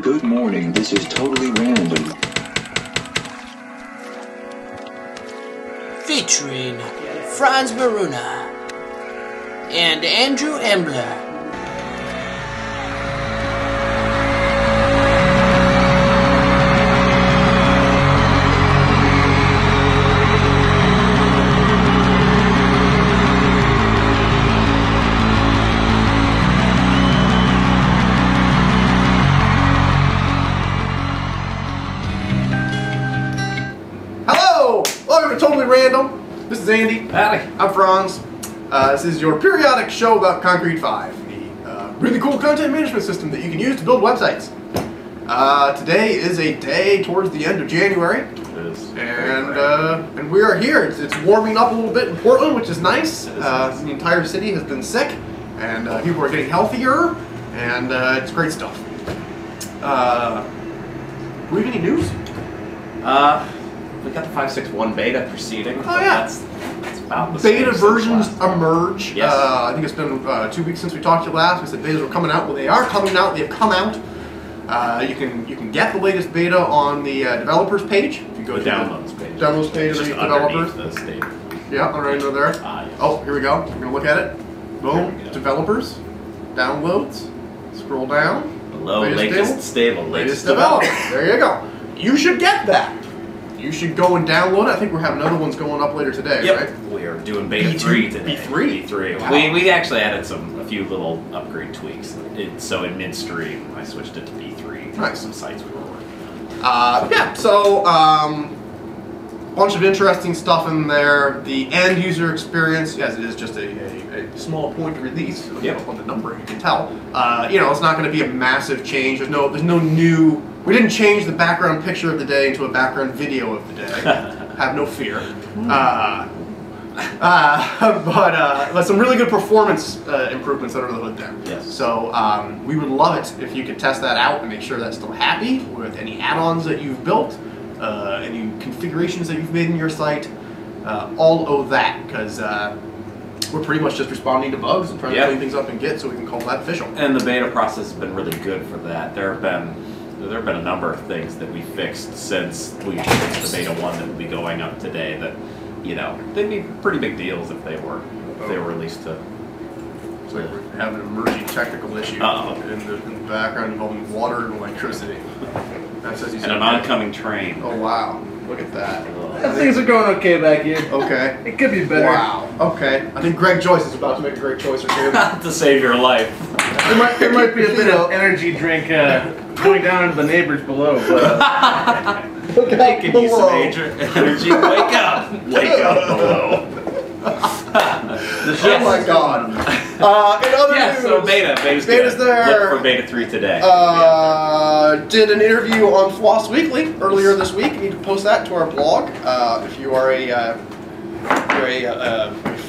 Good morning, this is totally random. Featuring Franz Maruna and Andrew Embler. Welcome to Totally Random. This is Andy. Howdy. I'm Franz. This is your periodic show about concrete5, the really cool content management system that you can use to build websites. Today is a day towards the end of January. It is. And we are here. It's warming up a little bit in Portland, which is nice. The entire city has been sick, and people are getting healthier, and it's great stuff. Do we have any news? We got the 5.6.1 beta proceeding. Oh yeah. That's about the beta same versions since last emerge. Yes. I think it's been 2 weeks since we talked to you last. We said betas were coming out. Well, they are coming out. They've come out. You can get the latest beta on the developers page. If you go the to downloads the page. downloads page Just of the developers. underneath the state. Yeah, right under there. Yes. Oh, here we go. We're gonna look at it. Boom. Developers. Downloads. Scroll down. Below latest stable. Latest developer. There you go. You should get that. You should go and download it. I think we're having other ones going up later today, Yep. right? We are doing beta B2? 3 today. B3? B3. Wow. We actually added a few little upgrade tweaks. So in midstream, I switched it to B3. Nice. Some sites we were working on. Yeah, so bunch of interesting stuff in there. The end user experience, as it is just a small point release. Yep. On the number, you can tell. You know, it's not going to be a massive change. There's no new. We didn't change the background picture of the day into a background video of the day. Have no fear. But some really good performance improvements under the hood there. Yes. So we would love it if you could test that out and make sure that's still happy with any add-ons that you've built, any configurations that you've made in your site, all of that, because we're pretty much just responding to bugs and trying to clean things up in Git so we can call that official. And the beta process has been really good for that. There have been a number of things that we fixed since we fixed the beta 1 that will be going up today that, you know, they'd be pretty big deals if they were released to. It's like we're having an emerging technical issue in the background involving water and electricity. That says he's and an oncoming train. Oh wow, look at that. Things are going okay back here. Okay. It could be better. Wow. Okay. I think Greg Joyce is about to make a great choice or two. To save your life. There might be a bit of energy drink going down into the neighbors below, but They could use some major energy. Wake up! Wake up below. Oh my god. In other news, so beta's there. Look for beta 3 today. Did an interview on Floss Weekly earlier this week. You need to post that to our blog. If you are a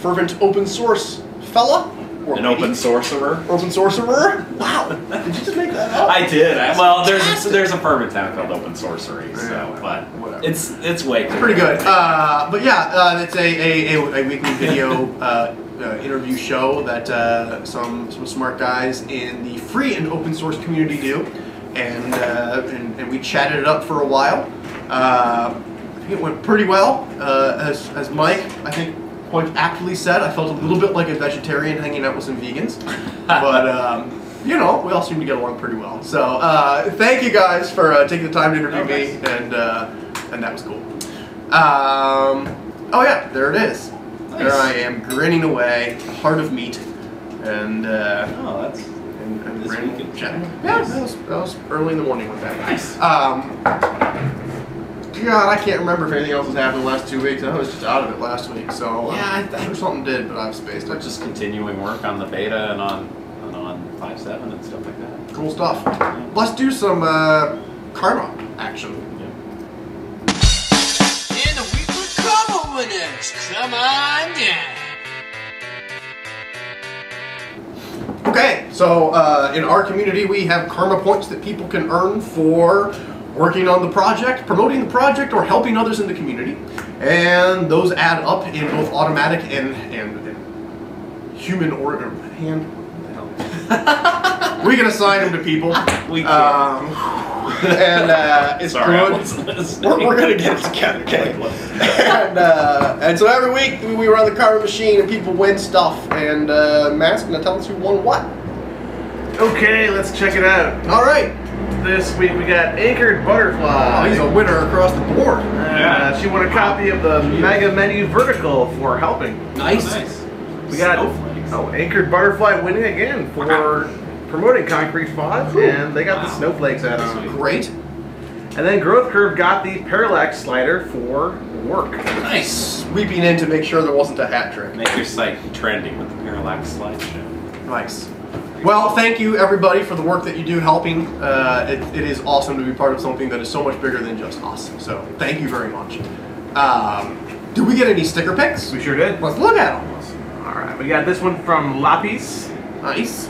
fervent open source fella. An open sorcerer. Open sorcerer? Wow. Did you just make that up? I did. Well, there's a fervent town called Open Sorcery, so whatever. it's way cool. Pretty good. But yeah, it's a weekly video interview show that some smart guys in the free and open source community do, and we chatted it up for a while. I think it went pretty well. As Mike, I think, quite aptly said, I felt a little bit like a vegetarian hanging out with some vegans, but you know, we all seem to get along pretty well. So thank you guys for taking the time to interview me, and that was cool. Oh yeah, there it is. Nice. There I am, grinning away, heart of meat, and that's and this weekend. Yeah, that was early in the morning with that. Nice. God, I can't remember if anything else has happened the last 2 weeks. I was just out of it last week, so yeah, I'm sure something did, but I've spaced it. We're just continuing work on the beta and on 5.7 and stuff like that. Cool stuff. Yeah. Let's do some karma action. Yeah. And the weekly karma winners, come on down. Okay, so in our community we have karma points that people can earn for working on the project, promoting the project, or helping others in the community. And those add up in both automatic and human or hand. What the hell? We can assign them to people. We can. And it's Sorry, I good. wasn't listening. We're gonna get it together, okay? And so every week we run the card machine and people win stuff. And Matt's gonna tell us who won what. Okay, let's check it out. All right. This week we got Anchored Butterfly. Oh, he's a winner across the board. She won a copy of the Mega Menu Vertical for helping. Nice. We got Snowflakes. Anchored Butterfly winning again for promoting Concrete5, and they got the snowflakes add-on. Great. And then Growth Curve got the Parallax slider for work. Nice. Sweeping in to make sure there wasn't a hat trick. Make your site trending with the Parallax slideshow. Nice. Well, thank you everybody for the work that you do helping. It is awesome to be part of something that is so much bigger than just us. So thank you very much. Did we get any sticker picks? We sure did. Let's look at them. Alright, we got this one from Lapis. Nice.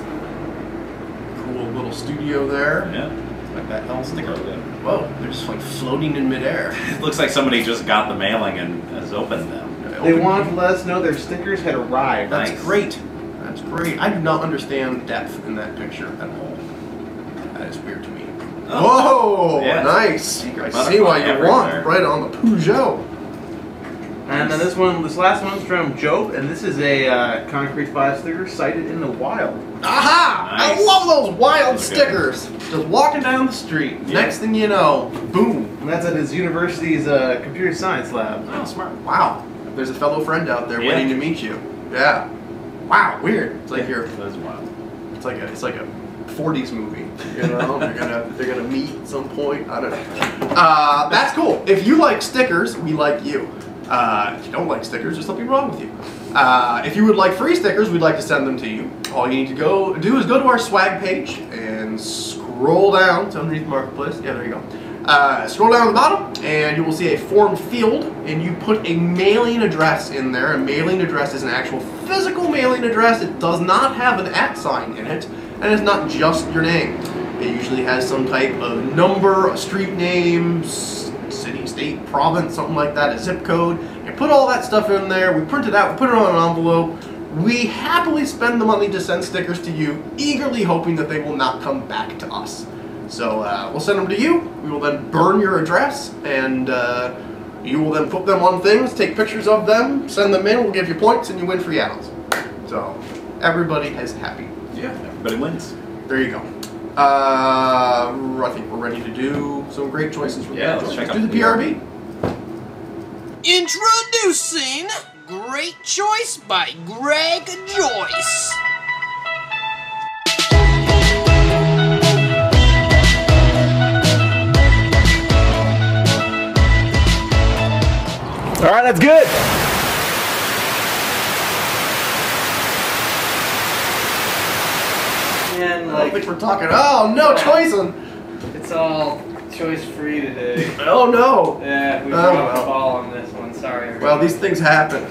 Cool little studio there. Yeah. Like that L sticker. Whoa, they're just like floating in midair. It looks like somebody just got the mailing and has opened them. They wanted to let us know their stickers had arrived. That's Nice. great. That's great. I do not understand depth in that picture at all. That is weird to me. Oh. Whoa, Yeah. nice. Secret I see why you butterfly want everywhere. right on the Peugeot. And then this last one's from Joe, and this is a Concrete5 sticker sighted in the wild. Aha! Nice. I love those wild Those are stickers. Just walking down the street. Yeah. Next thing you know, boom. And that's at his university's computer science lab. Oh, smart. Wow. There's a fellow friend out there Yeah. waiting to meet you. Yeah. Wow. Weird. It's like you're. That is wild. It's like a 40s movie. You know, they're gonna meet at some point. I don't know. That's cool. If you like stickers, we like you. If you don't like stickers, there's something wrong with you. If you would like free stickers, we'd like to send them to you. All you need to do is go to our swag page and scroll down to underneath Marketplace. Yeah, there you go. Scroll down to the bottom, and you will see a form field, and you put a mailing address in there. A mailing address is an actual physical mailing address. It does not have an @ sign in it, and it's not just your name. It usually has some type of number, a street name, city, state, province, something like that, a zip code. You put all that stuff in there, we print it out, we put it on an envelope. We happily spend the money to send stickers to you, eagerly hoping that they will not come back to us. So we'll send them to you, we will then burn your address, and you will then put them on things, take pictures of them, send them in, we'll give you points, and you win free add-ons. So everybody is happy. Yeah, everybody wins. There you go. I think we're ready to do some great choices. From Yeah, Great let's Choices. check out Do the the PRB. Introducing Great Choice by Greg Joyce. All right, that's good. And I don't think like, we're talking. Oh no, choicing. it's all choice free today. Oh no. Yeah, we Oh, dropped well. the ball on this one. Sorry. Everybody. Well, these things happen.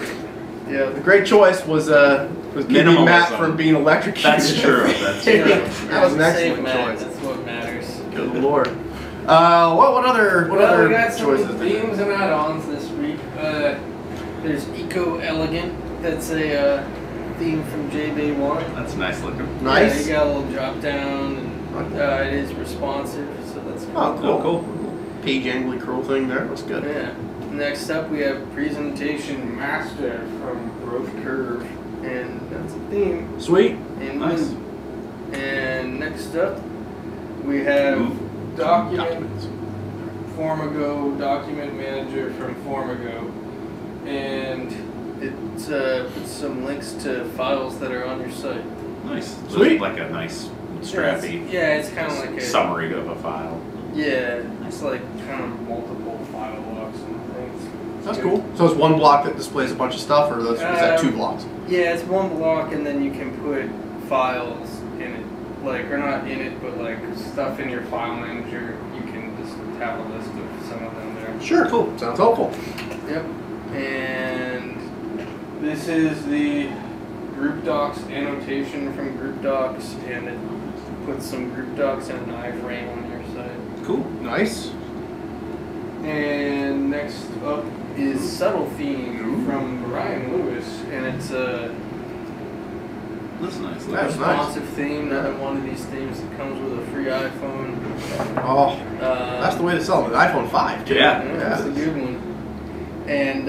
Yeah, the great choice was keeping Matt Minimalism. from being electrocuted. That's true. That's true. That was an Save excellent Matt, choice. That's what matters. Good lord. What other Well, we got choices? some themes and add-ons this week. There's Eco Elegant. That's a theme from JB1. That's nice looking. Nice. Yeah, you got a little drop down, and it is responsive, so that's cool. Oh, cool. Oh, cool. Page angly curl thing there. That's good. Yeah. Next up, we have Presentation Master from Growth Curve, and that's a theme. Sweet. And Nice. And next up, we have Documents. Formago Document Manager from Formago, and it puts some links to files that are on your site. Nice. Sweet. Like a nice Yeah, strappy it's kind of like a summary of a file. Yeah, it's like kind of multiple file blocks and things. That's good. cool. So it's one block that displays a bunch of stuff, or is that 2 blocks? Yeah, it's one block, and then you can put files in it, like, or not in it, but like stuff in your file manager. You can just have a list of some of them there. Sure. Cool. Sounds helpful. Yep. And this is the group docs annotation from group docs, and it puts some group docs in an iframe on your site. Cool. Nice. And next up is Subtle Theme from Brian Lewis, and it's This is nice. That's nice. Responsive theme, one of these themes that comes with a free iPhone. Oh, that's the way to sell them. The iPhone 5, too. Yeah. That's a good one. And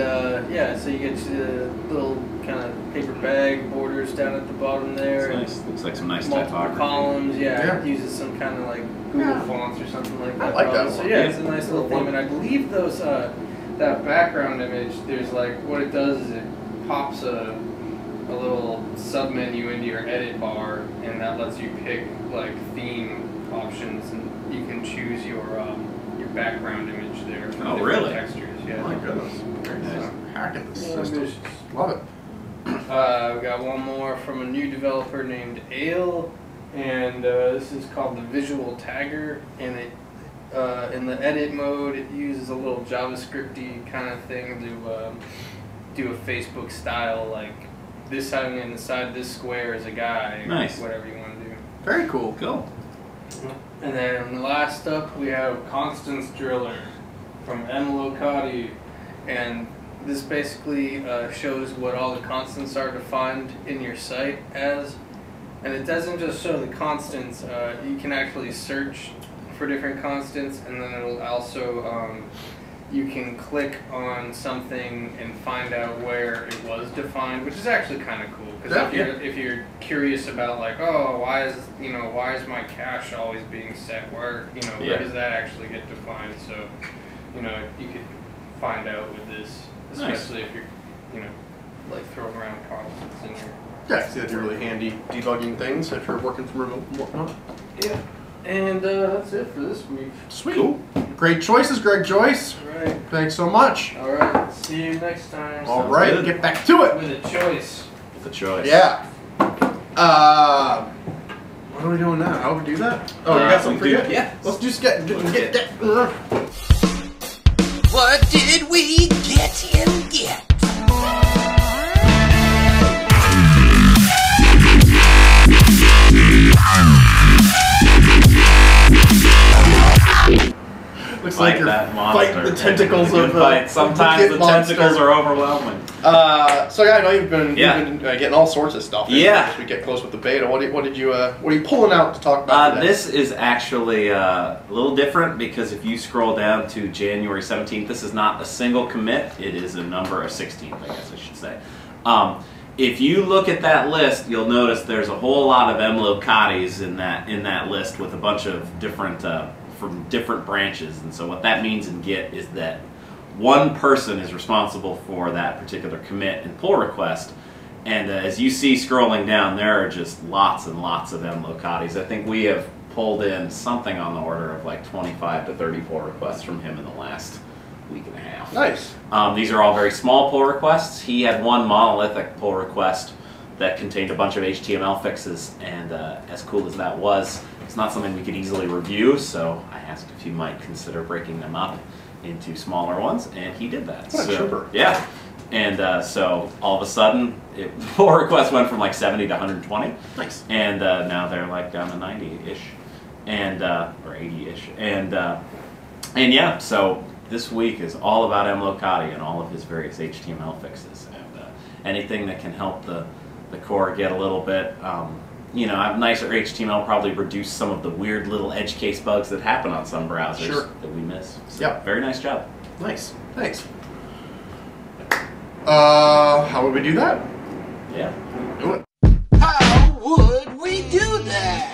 yeah, so you get the little kind of paper bag borders down at the bottom there. It's nice. Looks like some nice Multiple typography. columns, Yeah. It uses some kind of like Google fonts or something like that. I like that probably. So one. yeah, it's a nice little theme. And I believe those that background image, there's like what it does is it pops a little sub menu into your edit bar, and that lets you pick like theme options, and you can choose your background image there. For Oh, different really? Textures, yeah. Oh my goodness. Very nice. So, Hacking the yeah, system. ambitious. Love it. We got one more from a new developer named Ale, and this is called the Visual Tagger, and it in the edit mode it uses a little JavaScripty kind of thing to do a Facebook style, like this having inside this square is a guy, Nice. whatever you want to do. Very cool. Cool. And then last up we have Constance Driller from M. Locati, and this basically shows what all the constants are defined in your site as, and it doesn't just show the constants, you can actually search for different constants, and then it'll also, you can click on something and find out where it was defined, which is actually kind of cool, because if you're curious about like, oh, why is my cache always being set, where does that actually get defined, so you could find out with this. Especially if you're, like throwing around constants in here. Yeah, see, that'd be really handy debugging things if you're working from remote and whatnot. Yeah. And that's it for this week. Sweet. Cool. Great choices, Greg Joyce. All right. Thanks so much. All right. See you next time. All right, good. get back to it. With a choice. The choice. Yeah. What are we doing now? How do we do that? Oh, we got something for you? Yeah. Let's just get. What did we get and get? Looks like Fight you're that monster. fighting the tentacles Good of fight. Sometimes wicked the monster. tentacles are overwhelming. So yeah, I know you've been getting all sorts of stuff. Yeah. As we get close with the beta, what are you pulling out to talk about today? This is actually a little different because if you scroll down to January 17th, this is not a single commit. It is a number of 16th, I guess I should say. If you look at that list, you'll notice there's a whole lot of Locatis in that list with a bunch of different from different branches. And so what that means in Git is that one person is responsible for that particular commit and pull request. And as you see scrolling down, there are just lots and lots of Locatis. I think we have pulled in something on the order of like 25 to 30 pull requests from him in the last week and a half. Nice. These are all very small pull requests. He had one monolithic pull request that contained a bunch of HTML fixes, and as cool as that was, it's not something we could easily review, so I asked if he might consider breaking them up into smaller ones, and he did that. What a trooper. Yeah. And so all of a sudden, pull requests went from like 70 to 120. Nice. And now they're like down to 90-ish, and or 80-ish. And yeah, so this week is all about Locati and all of his various HTML fixes, and anything that can help the core get a little bit, have nicer HTML, probably reduce some of the weird little edge case bugs that happen on some browsers that we miss. So, Yep. very nice job. Nice. Thanks. How would we do that? Yeah. Do it. How would we do that?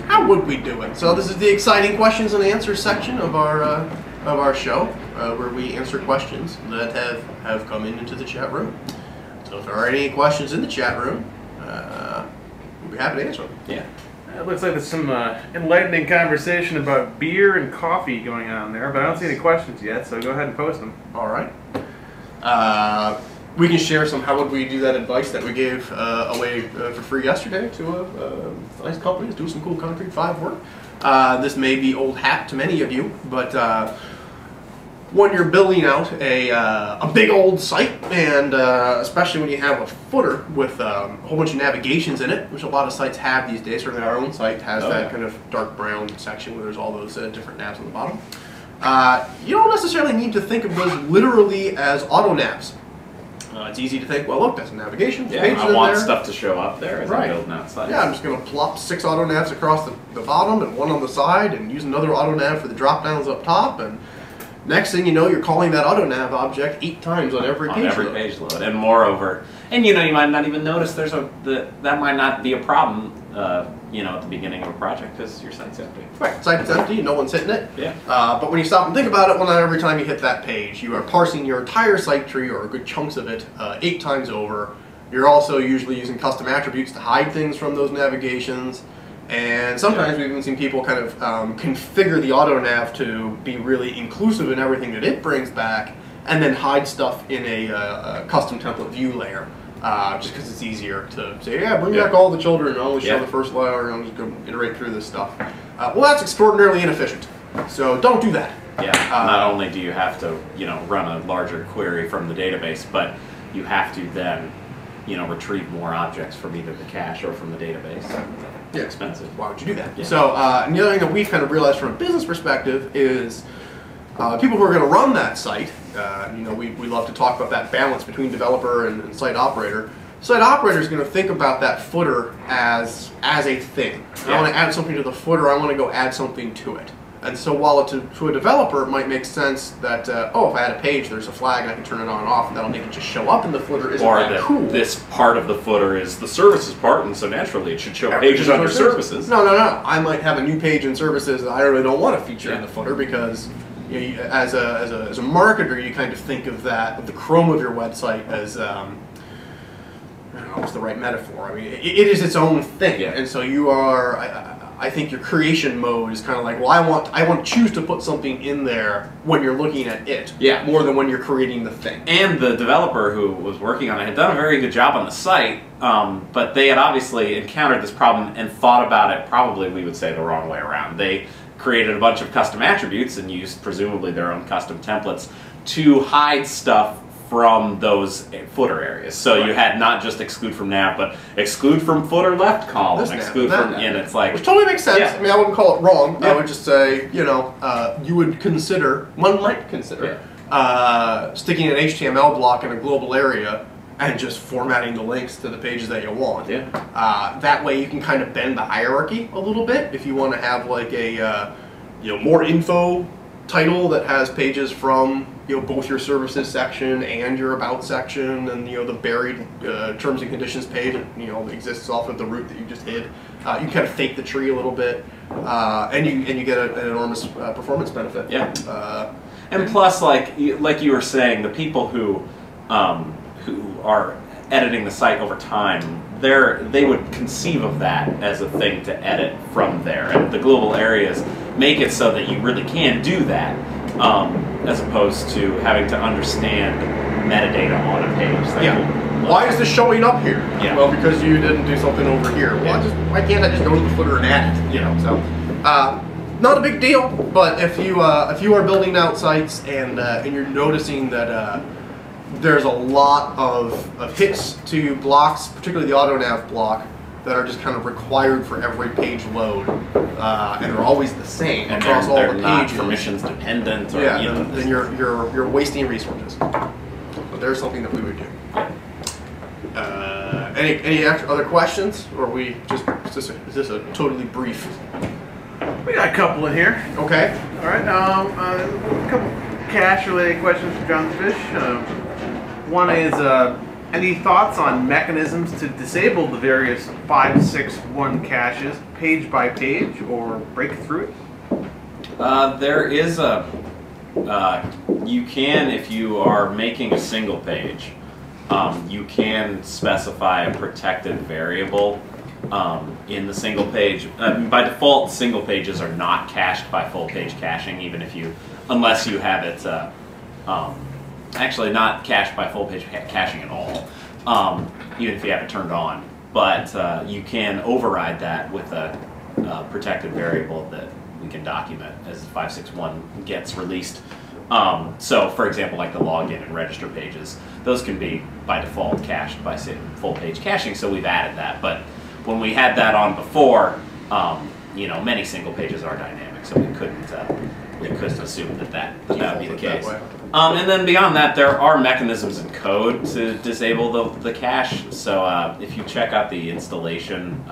How would we do it? So this is the exciting questions and answers section of our show, where we answer questions that have come into the chat room. So if there are any questions in the chat room, we'll be happy to answer them. Yeah. It looks like there's some enlightening conversation about beer and coffee going on there, but I don't see any questions yet, so go ahead and post them. All right. We can share some how would we do that advice that we gave away for free yesterday to nice companies do some cool concrete5 work. This may be old hat to many of you, but when you're building out a big old site, and especially when you have a footer with a whole bunch of navigations in it, which a lot of sites have these days, certainly our own site has kind of dark brown section where there's all those different navs on the bottom. You don't necessarily need to think of those literally as auto navs. It's easy to think, well, look, that's a navigation. Yeah, pages I in want there. stuff to show up there as Right. I'm building out sites. Yeah, I'm just going to plop 6 auto navs across the bottom and 1 on the side, and use another auto nav for the drop downs up top. And next thing you know, you're calling that auto nav object 8 times on every page load. Page load. And moreover, and you might not even notice that might not be a problem. At the beginning of a project because your site's empty. Right, site's empty, no one's hitting it. Yeah. But when you stop and think about it, well, not every time you hit that page, you are parsing your entire site tree or good chunks of it 8 times over. You're also usually using custom attributes to hide things from those navigations. And sometimes we've even seen people kind of configure the auto nav to be really inclusive in everything that it brings back, and then hide stuff in a custom template view layer. Just because it's easier to say, yeah, bring back all the children and only show the first layer, and I'm just going to iterate through this stuff. Well, that's extraordinarily inefficient. So don't do that. Yeah. Not only do you have to, run a larger query from the database, but you have to then, retrieve more objects from either the cache or from the database. It's expensive. Why would you do that? Yeah. So and the other thing that we've kind of realized from a business perspective is people who are going to run that site, we love to talk about that balance between developer and site operator. Site operator is going to think about that footer as a thing. I want to add something to the footer, I want to go add something to it. And so while to a developer it might make sense that, if I add a page, there's a flag and I can turn it on and off, and that'll make it just show up in the footer, isn't or that cool? This part of the footer is the services part, and so naturally it should show pages under services. No. I might have a new page in services that I really don't want to feature in the footer because as a marketer, you kind of think of the Chrome of your website as I don't know what's the right metaphor. I mean, it is its own thing, and so you are. I think your creation mode is kind of like, well, I want to choose to put something in there when you're looking at it, more than when you're creating the thing. And the developer who was working on it had done a very good job on the site, but they had obviously encountered this problem and thought about it probably, we would say, the wrong way around. They created a bunch of custom attributes and used presumably their own custom templates to hide stuff from those footer areas. So you had not just exclude from nav, but exclude from footer left column, exclude from, and it's like... Which totally makes sense. Yeah. I mean, I wouldn't call it wrong. I would just say, you would consider, one might consider, sticking an HTML block in a global area and just formatting the links to the pages that you want. That way you can kind of bend the hierarchy a little bit if you want to have like a more info title that has pages from both your services section and your about section, and the buried terms and conditions page that exists off of the route that you just hid. You can kind of fake the tree a little bit, and you get an enormous performance benefit. And plus, like you were saying, the people who are editing the site over time, they would conceive of that as a thing to edit from there, and the global areas make it so that you really can do that, as opposed to having to understand metadata on a page. Why is this showing up here? Well, because you didn't do something over here. Well, why can't I just go to the footer and add it? So, not a big deal. But if you are building out sites and you're noticing that there's a lot of hits to blocks, particularly the auto nav block, that are just kind of required for every page load, and they're always the same across all the pages. Not permissions dependent, or then you're wasting resources. But there's something that we would do. Any other questions, or is this a totally brief? We got a couple in here. Okay. All right. A couple cache-related questions from John Fish. One is, any thoughts on mechanisms to disable the various 561 caches page by page or break through it? There is you can, if you are making a single page, you can specify a protected variable in the single page. By default, single pages are not cached by full page caching, unless you have it actually not cached by full page caching at all, even if you have it turned on. But you can override that with a protected variable that we can document as 561 gets released. So, for example, like the login and register pages, those can be by default cached by full page caching. So we've added that. But when we had that on before, many single pages are dynamic, so we couldn't assume that would be the case. And then beyond that, there are mechanisms in code to disable the cache. So if you check out the installation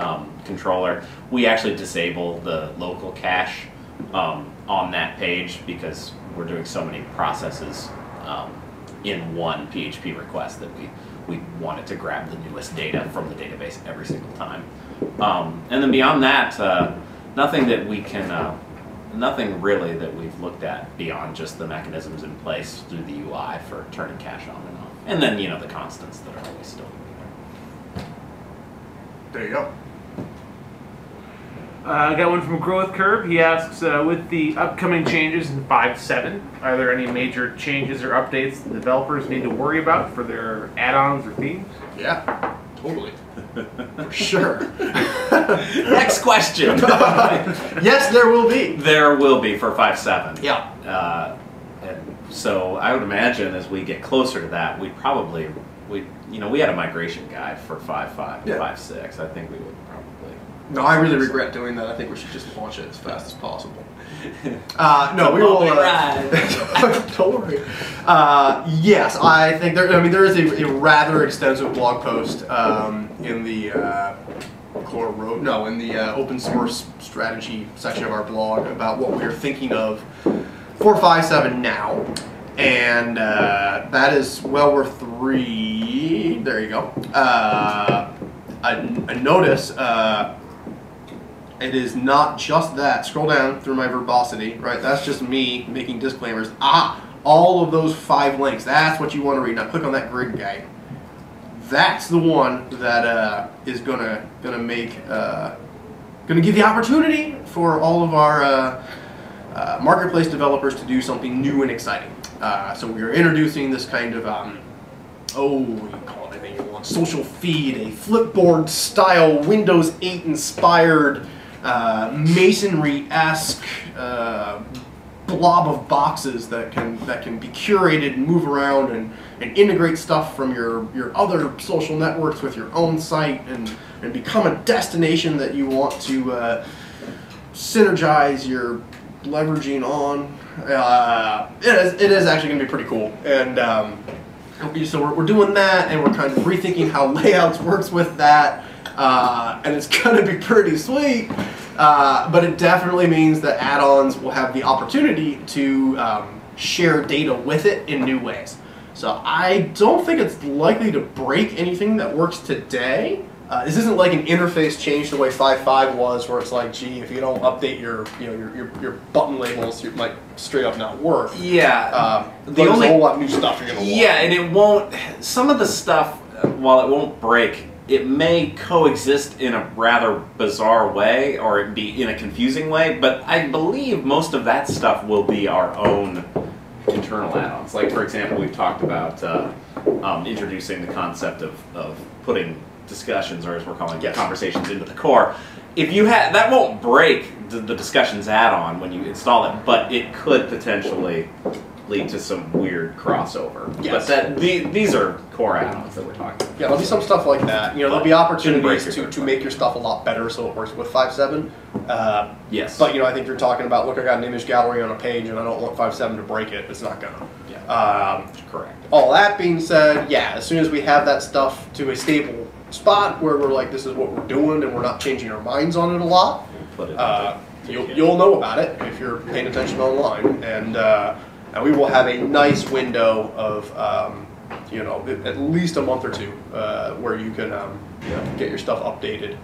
controller, we actually disable the local cache on that page because we're doing so many processes in one PHP request that we wanted to grab the newest data from the database every single time. And then beyond that, nothing that we can, nothing really that we've looked at beyond just the mechanisms in place through the UI for turning cache on and off. And then, you know, the constants that are always still there. There you go. I got one from Growth Curve. He asks, with the upcoming changes in 5.7, are there any major changes or updates the developers need to worry about for their add-ons or themes? Yeah, totally. For sure. Next question. Yes, there will be. There will be for 5.7. Yeah. And so I would imagine as we get closer to that, we had a migration guide for 5.5 to Yeah. 5.6. I think we would probably. No, I really regret doing that. I think we should just launch it as fast as possible. No, we will. Don't worry. Yes, I think there. I mean, there is a rather extensive blog post in the in the open source strategy section of our blog about what we're thinking of for 5.7 now, and that is well worth the read. There you go. A notice. It is not just that. Scroll down through my verbosity, right? That's just me making disclaimers. All of those 5 links. That's what you want to read. Now click on that grid guide. That's the one that is gonna give the opportunity for all of our marketplace developers to do something new and exciting. So we are introducing this kind of you can call it anything you want. Social feed, a Flipboard style Windows 8 inspired masonry-esque blob of boxes that can be curated and move around and integrate stuff from your other social networks with your own site and become a destination that you want to synergize your leveraging on. It is actually going to be pretty cool, and so we're doing that, and we're kind of rethinking how layouts works with that. And it's going to be pretty sweet, but it definitely means that add-ons will have the opportunity to share data with it in new ways. So I don't think it's likely to break anything that works today. This isn't like an interface change the way 5.5 was, where it's like, gee, if you don't update your button labels, it might straight up not work. Yeah. There's a whole lot of new stuff you're going to Yeah, and it won't. Some of the stuff, while it won't break, it may coexist in a rather bizarre way, or it be in a confusing way, but I believe most of that stuff will be our own internal add-ons. Like, for example, we've talked about introducing the concept of putting discussions, or as we're calling it, conversations, into the core. If you have that, won't break the discussions add-on when you install it, but it could potentially lead to some weird crossover. Yes. But these are core add-ons that we're talking about. Yeah, there'll be some stuff like that. You know, there'll be opportunities to make your stuff a lot better so it works with 5.7. Yes. But, I think you're talking about, look, I got an image gallery on a page and I don't want 5.7 to break it. It's not gonna. Yeah. Correct. All that being said, yeah, as soon as we have that stuff to a stable spot where we're like, this is what we're doing and we're not changing our minds on it a lot, you'll know about it if you're paying attention online. And we will have a nice window of, at least a month or two where you can get your stuff updated.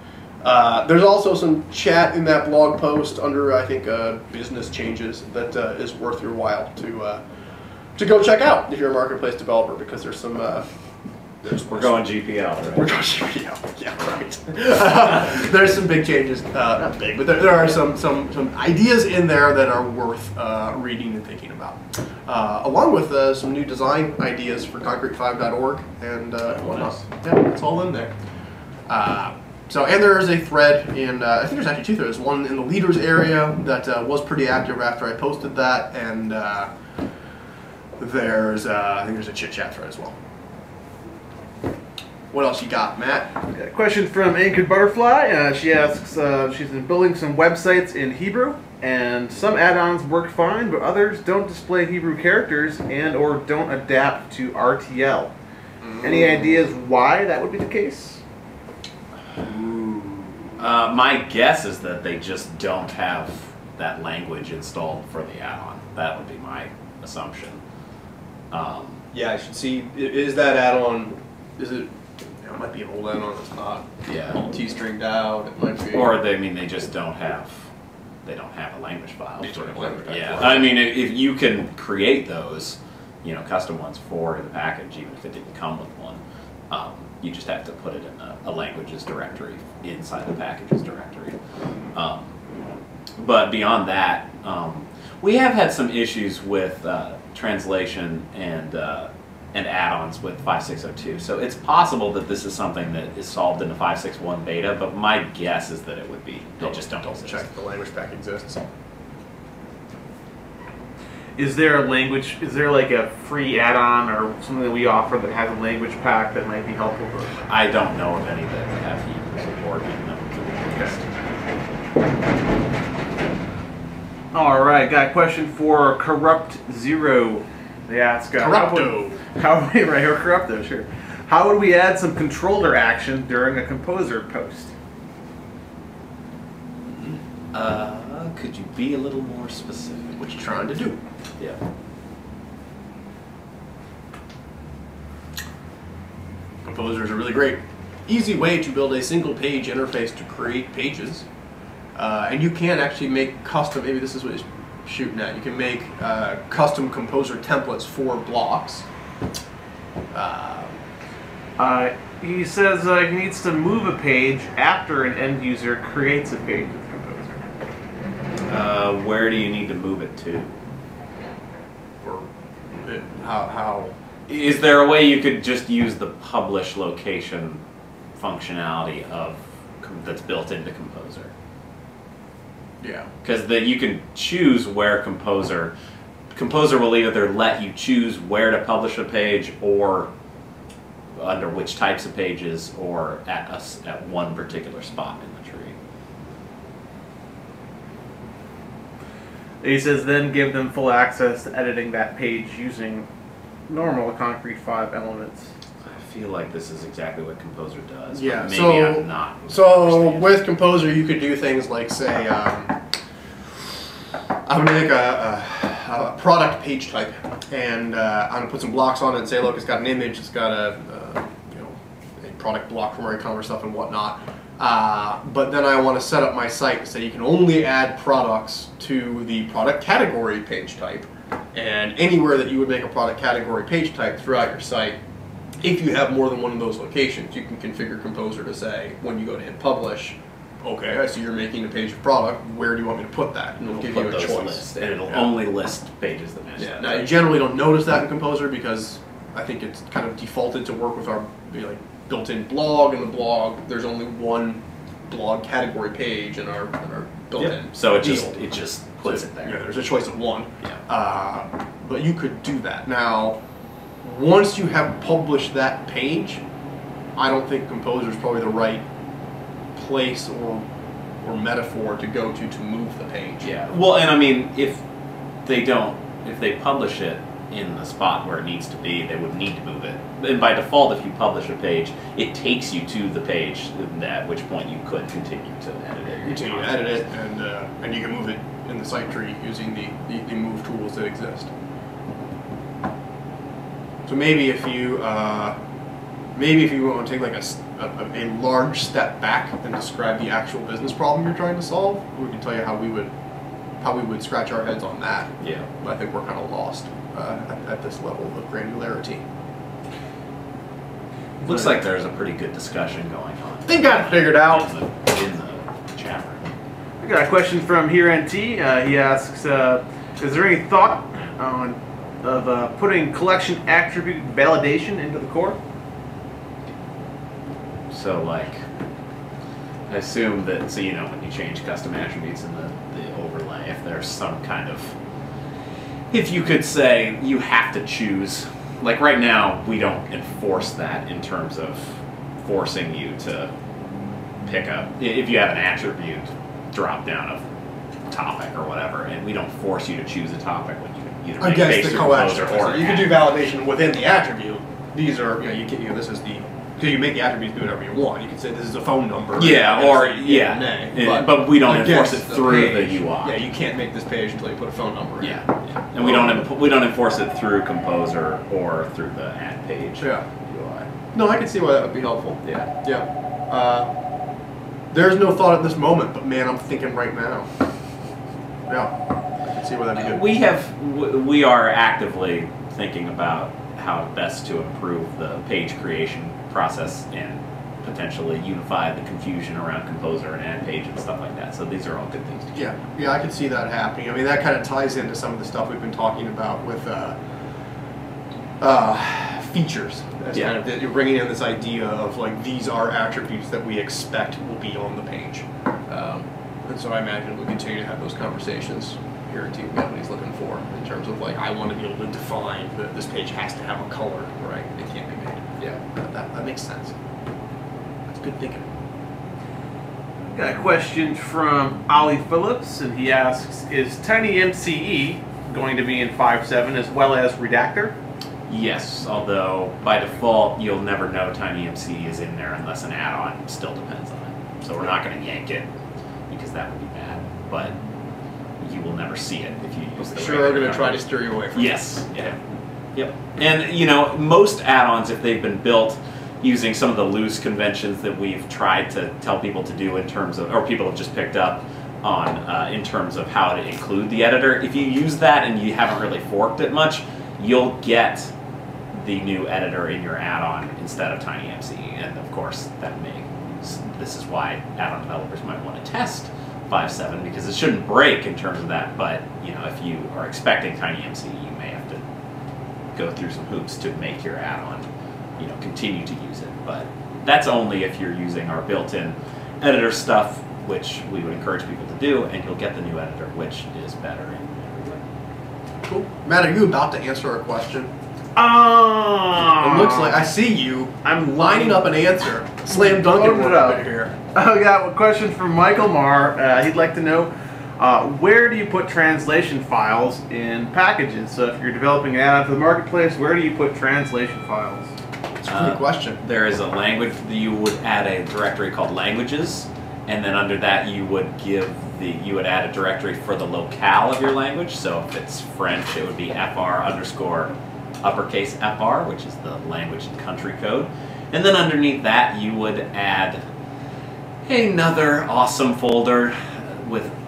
There's also some chat in that blog post under, I think, business changes that is worth your while to go check out if you're a marketplace developer, because there's some... we're going GPL, right? We're going GPL, yeah, right. There's some big changes, not big, but there are some ideas in there that are worth reading and thinking about, along with some new design ideas for concrete5.org and whatnot. Yeah, it's all in there. And there is a thread in, I think there's actually 2 threads, one in the leaders area that was pretty active after I posted that, and I think there's a chit chat thread as well. What else you got, Matt? Got a question from Anchored Butterfly. She asks, she's been building some websites in Hebrew, and some add-ons work fine, but others don't display Hebrew characters and or don't adapt to RTL. Any ideas why that would be the case? My guess is that they just don't have that language installed for the add-on. That would be my assumption. Yeah, I should see. Is that add-on? Is it? It might be an old add-on. It's not. Yeah. Multi-stringed out. It might be. Or they just don't have. They don't have a language file. They don't have language file. Yeah. I mean, if you can create those, custom ones for the package, even if it didn't come with one, you just have to put it in a languages directory inside the packages directory. But beyond that, we have had some issues with translation and add-ons with 5.602. So it's possible that this is something that is solved in the 5.6.1 beta, but my guess is that it would be. They just don't exist. Check if the language pack exists. Is there a language, is there like a free add-on or something that we offer that has a language pack that might be helpful? I don't know of any that have Hebrew support in them. All right, got a question for Corrupt Zero. They ask, Corrupto. Or Corrupto, sure. How would we add some controller action during a composer post? Could you be a little more specific? What you trying to do? Yeah. Composer is a really great, easy way to build a single page interface to create pages. And you can actually make custom, maybe this is what he's shooting at, you can make custom composer templates for blocks. He says he needs to move a page after an end user creates a page with Composer. Where do you need to move it to? Or how? Is there a way you could just use the publish location functionality that's built into Composer? Yeah. Because you can choose where Composer will either let you choose where to publish a page or under which types of pages or at one particular spot in the tree. He says then give them full access to editing that page using normal concrete5 elements. I feel like this is exactly what Composer does. Yeah, But maybe so, I'm not. So with Composer, you could do things like, say, I would make a product page type, and I'm gonna put some blocks on it and say, look, it's got an image, it's got a product block from Oricon stuff and whatnot. But then I want to set up my site so you can only add products to the product category page type, and anywhere that you would make a product category page type throughout your site. If you have more than one of those locations, you can configure Composer to say, when you go to hit publish, okay, I see you're making a page of product, where do you want me to put that? And it'll give you a choice. And it'll only list pages that match that. Now, you generally don't notice that in Composer because I think it's kind of defaulted to work with our built-in blog, and the blog, there's only one blog category page in our built-in. So it deal. just puts it there. Yeah, there's a choice of one. Yeah. But you could do that. Now, once you have published that page, I don't think Composer is probably the right place or metaphor to go to move the page. Yeah. Well, and I mean, if they publish it in the spot where it needs to be, they would need to move it. And by default, if you publish a page, it takes you to the page, at which point you could continue to edit it. Continue to edit it, and you can move it in the site tree using the move tools that exist. So maybe if you want to take like a large step back and describe the actual business problem you're trying to solve, we can tell you how we would scratch our heads on that. Yeah. But I think we're kind of lost at this level of granularity. Looks like there's a pretty good discussion going on. They got it figured out. In the chat room. We got a question from Here NT. He asks, is there any thought of putting collection attribute validation into the core? So like, I assume that, so when you change custom attributes in the overlay, if there's some kind of, if you could say you have to choose, like right now we don't enforce that in terms of forcing you to pick up, if you have an attribute drop down of topic or whatever, and we don't force you to choose a topic when you can either make Against base the or composer co-attribute. or You can add. do validation within the attribute. These are, you know, this is the, because you make the attributes do whatever you want. You can say this is a phone number. Yeah, and or say yeah, nay. but we don't enforce it against through page, the UI. Yeah, you can't make this page until you put a phone number in. Yeah, and we don't enforce it through composer or through the add page Yeah. UI. No, I can see why that would be helpful. Yeah. Yeah. There's no thought at this moment, but man, I'm thinking right now. Yeah. I can see why that'd be good. We are actively thinking about how best to improve the page creation process and potentially unify the confusion around composer and add page and stuff like that. So these are all good things to keep. Yeah, I can see that happening. I mean, that kind of ties into some of the stuff we've been talking about with features. That's Yeah. kind of that you're bringing in this idea of like these are attributes that we expect will be on the page, and so I imagine we'll continue to have those conversations here at Team what he's looking for in terms of like I want to be able to define that this page has to have a color, right? It can't be made. Yeah, that makes sense. That's good thinking. Got a question from Ollie Phillips, and he asks, is TinyMCE going to be in 5.7 as well as Redactor? Yes, although by default you'll never know TinyMC is in there unless an add-on still depends on it. So we're not going to yank it because that would be bad, but you will never see it if you use the Sure, they're going regular to try to coverage. steer you away from it. Yes. Yeah. Yep. And you know, most add-ons, if they've been built using some of the loose conventions that we've tried to tell people to do in terms of, or people have just picked up on in terms of how to include the editor, if you use that and you haven't really forked it much, you'll get the new editor in your add-on instead of TinyMC, and of course this is why add-on developers might want to test 5.7 because it shouldn't break in terms of that. But you know, if you are expecting TinyMC, you may have to go through some hoops to make your add-on, you know, continue to use it. But that's only if you're using our built-in editor stuff, which we would encourage people to do, and you'll get the new editor, which is better in every way. Cool. Matt, are you about to answer a question? Oh, It looks like I see you. I'm lining up an answer. Slam dunking Loaded one up. up here. I got a question from Michael Marr. He'd like to know where do you put translation files in packages? So if you're developing an add-on for the marketplace, where do you put translation files? It's a good question. There is a language, you would add a directory called languages, and then under that you would add a directory for the locale of your language. So if it's French, it would be FR_ uppercase FR, which is the language and country code. And then underneath that you would add another awesome folder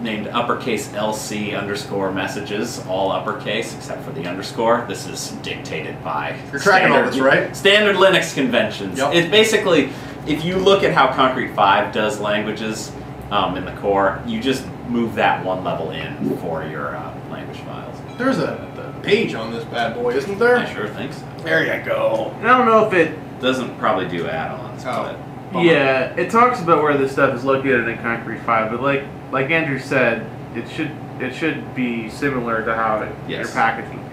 named uppercase LC_ messages, all uppercase except for the underscore. This is dictated by You're tracking all this, right? Standard Linux conventions. Yep. It basically, if you look at how concrete5 does languages in the core, you just move that one level in for your language files. There's a page on this bad boy, isn't there? I sure think so. There you go. I don't know if it. Doesn't probably do add-ons, Oh. but Yeah, it talks about where this stuff is located in concrete5, but like Andrew said, it should be similar to how your Yes. packaging.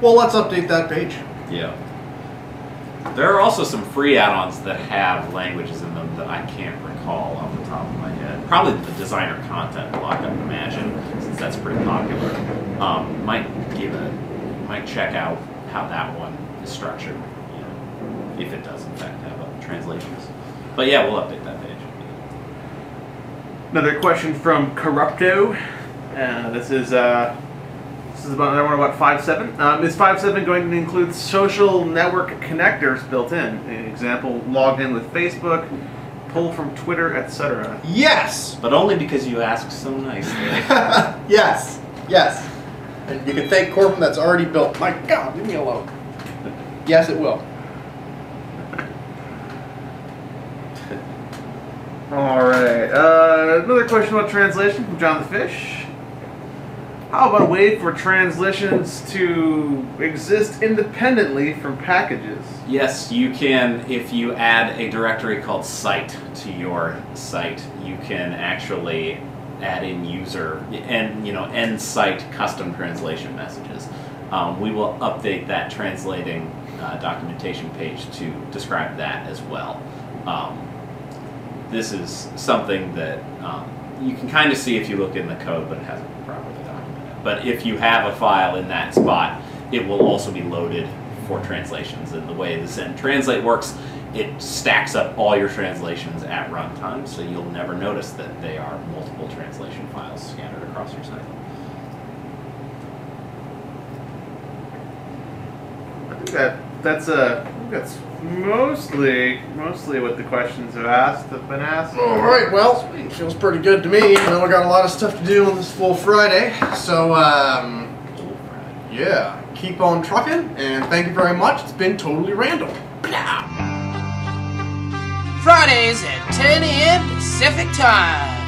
Well, let's update that page. yeah. There are also some free add-ons that have languages in them that I can't recall off the top of my head. Probably the designer content block, I would imagine, since that's pretty popular. Might check out how that one is structured, you know, if it does in fact have translations. But yeah, we'll update that page. Another question from Corrupto. This is about another one about 5.7. Is 5.7 going to include social network connectors built in? An example: logged in with Facebook, pull from Twitter, etc. Yes. But only because you asked so nicely. Yes. Yes. And you can thank Corbin that's already built. My God, leave me alone. Yes, it will. All right. Another question about translation from John the Fish. How about a way for translations to exist independently from packages? Yes, you can. If you add a directory called site to your site, you can actually add in user and end site custom translation messages. We will update that translating documentation page to describe that as well. This is something that you can kind of see if you look in the code, but it hasn't been properly documented. But if you have a file in that spot, it will also be loaded for translations. And the way the send translate works, it stacks up all your translations at runtime, so you'll never notice that they are multiple translation files scattered across your site. I think that's mostly what the questions have been asked. All right, well, it feels pretty good to me. I got a lot of stuff to do on this full Friday, so yeah, keep on trucking, and thank you very much. It's been totally random. Fridays at 10 a.m. Pacific Time.